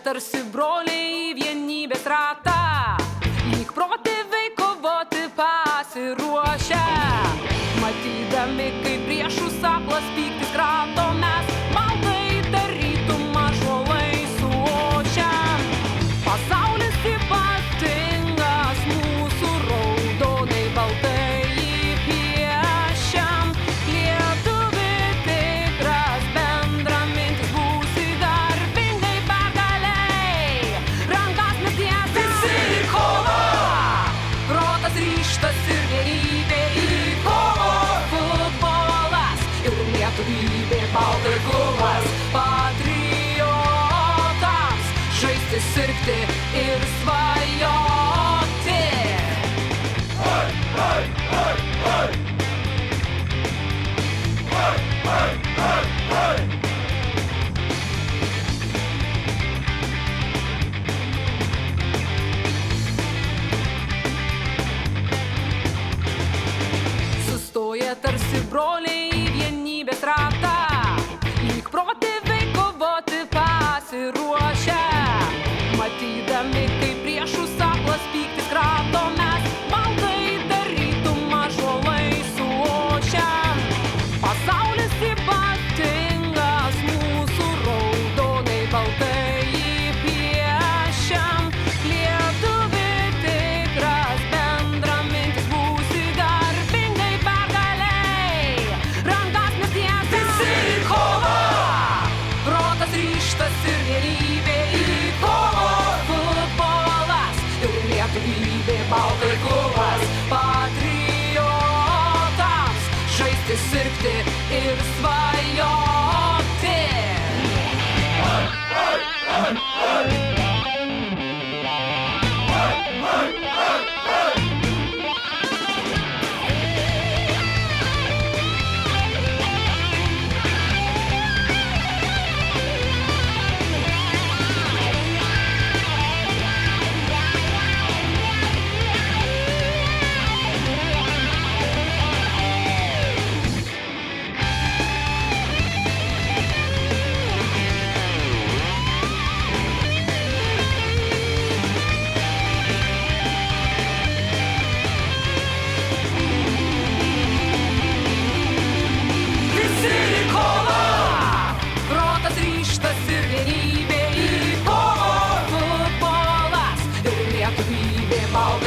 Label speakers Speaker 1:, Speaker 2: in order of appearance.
Speaker 1: tarsi broliai į vienybės ratą, lyg protėviai kovoti pasiruošę. Matydami, kaip priešus aklas pyktis krato, mes baltai tarytum ąžuolai suošiam. Pasaulis ypatingas, mūsų raudonai baltai jį piešiam. Lietuvi tikras, bendramintis būsi garbingai pergaliai. Rankas mes tiesiam. Visi į kovą! Protas, ryžtas ir vienybė į kovą. Futbolas ir lietuvybė, baltai klubas. Patriotams žaisti, sirgti ir svajoti.
Speaker 2: Hey, hey, hey, hey! Hey, hey, hey, hey!
Speaker 1: Sustoja tarsi broliai į vienybės ratą, lyg protėviai kovoti pasiruošę. Matydami, kaip priešus aklas pyktis krato, mes baltai tarytum ąžuolai suošiam. Pasaulis ypatingas, mūsų raudonai baltai jį piešiam. Lietuvi tikras, bendramintis būsi garbingai pergaliai. Rankas mes tiesiam. Visi į kovą! Protas, ryžtas ir vienybė į kovą. Futbolas ir lietuvybė, baltai klubas. Patriotams žaisti, sirgti ir svajoti. Visi į kovą! Protas, ryžtas ir vienybė į kovą. Futbolas ir lietuvybė, baltai